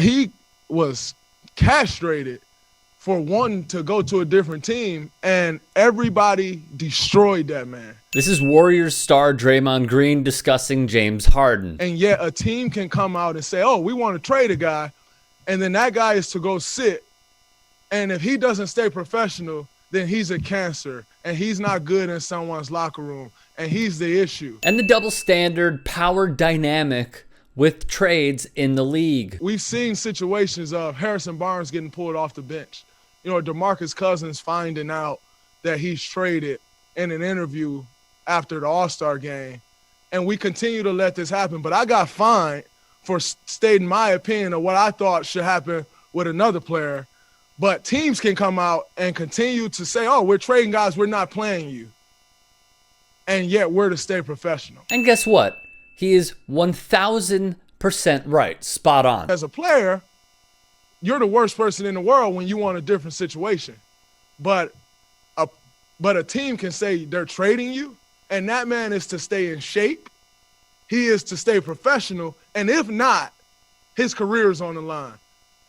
He was castrated for wanting to go to a different team, and everybody destroyed that man. This is Warriors star Draymond Green discussing James Harden. And yet a team can come out and say, oh, we want to trade a guy, and then that guy is to go sit. And if he doesn't stay professional, then he's a cancer, and he's not good in someone's locker room, and he's the issue. And the double standard power dynamic with trades in the league. We've seen situations of Harrison Barnes getting pulled off the bench. You know, DeMarcus Cousins finding out that he's traded in an interview after the All-Star game. And we continue to let this happen. But I got fined for stating my opinion of what I thought should happen with another player. But teams can come out and continue to say, oh, we're trading guys, we're not playing you. And yet we're to stay professional. And guess what? He is 1,000% right. Spot on. As a player, you're the worst person in the world when you want a different situation. But a team can say they're trading you, and that man is to stay in shape. He is to stay professional. And if not, his career is on the line.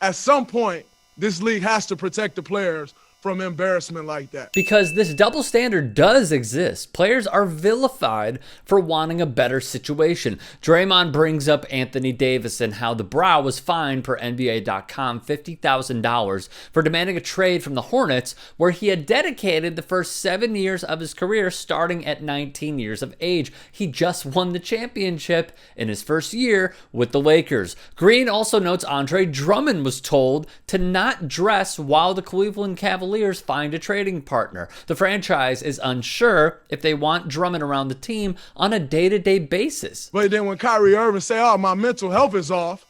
At some point, this league has to protect the players from embarrassment like that. Because this double standard does exist. Players are vilified for wanting a better situation. Draymond brings up Anthony Davis and how the Brow was fined per NBA.com $50,000 for demanding a trade from the Hornets, where he had dedicated the first 7 years of his career starting at 19 years of age. He just won the championship in his first year with the Lakers. Green also notes Andre Drummond was told to not dress while the Cleveland Cavaliers find a trading partner. The franchise is unsure if they want Drummond around the team on a day-to-day basis. But then when Kyrie Irving say, oh, my mental health is off,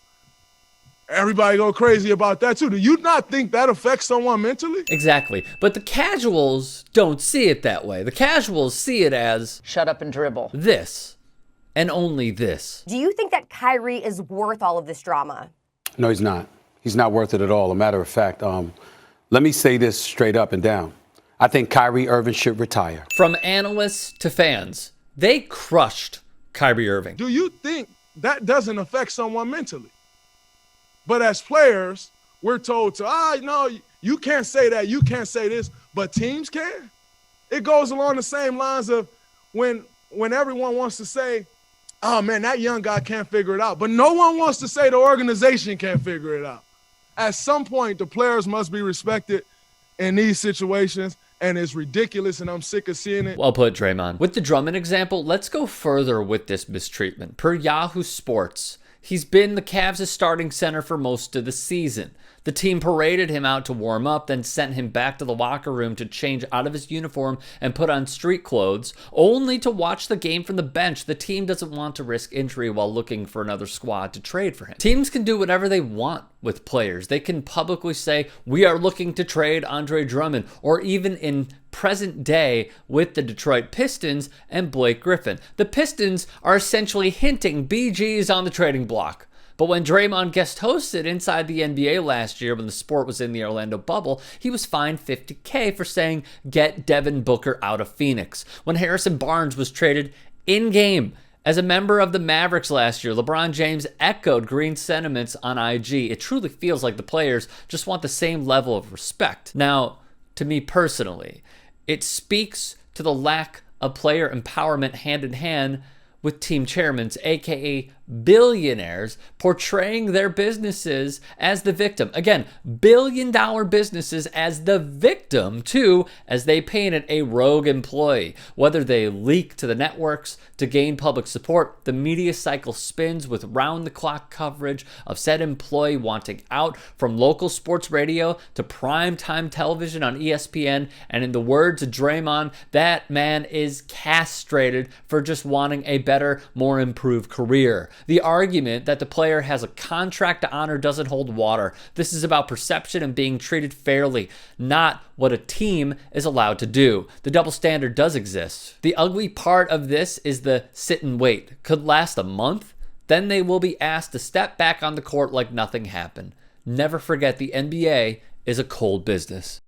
everybody go crazy about that too. Do you not think that affects someone mentally? Exactly. But the casuals don't see it that way. The casuals see it as, shut up and dribble. This and only this. Do you think that Kyrie is worth all of this drama? No, he's not. He's not worth it at all. A matter of fact, let me say this straight up and down. I think Kyrie Irving should retire. From analysts to fans, they crushed Kyrie Irving. Do you think that doesn't affect someone mentally? But as players, we're told to, no, you can't say that, you can't say this, but teams can. It goes along the same lines of when everyone wants to say, oh man, that young guy can't figure it out. But no one wants to say the organization can't figure it out. At some point, the players must be respected in these situations, and it's ridiculous, and I'm sick of seeing it. Well put, Draymond. With the Drummond example, let's go further with this mistreatment. Per Yahoo Sports, he's been the Cavs' starting center for most of the season. The team paraded him out to warm up, then sent him back to the locker room to change out of his uniform and put on street clothes, only to watch the game from the bench. The team doesn't want to risk injury while looking for another squad to trade for him. Teams can do whatever they want with players. They can publicly say, we are looking to trade Andre Drummond, or even in present day with the Detroit Pistons and Blake Griffin. The Pistons are essentially hinting BG's on the trading block. But when Draymond guest hosted Inside the NBA last year when the sport was in the Orlando bubble, he was fined $50K for saying, get Devin Booker out of Phoenix. When Harrison Barnes was traded in-game as a member of the Mavericks last year, LeBron James echoed Green's sentiments on IG. It truly feels like the players just want the same level of respect. Now, to me personally, it speaks to the lack of player empowerment hand in hand with team chairmen, aka billionaires, portraying their businesses as the victim. Again, billion-dollar businesses as the victim, too, as they painted a rogue employee. Whether they leak to the networks to gain public support, the media cycle spins with round-the-clock coverage of said employee wanting out, from local sports radio to primetime television on ESPN, and in the words of Draymond, that man is castrated for just wanting a better, more improved career. The argument that the player has a contract to honor doesn't hold water. This is about perception and being treated fairly, not what a team is allowed to do. The double standard does exist. The ugly part of this is the sit and wait. Could last a month. Then they will be asked to step back on the court like nothing happened. Never forget, the NBA is a cold business.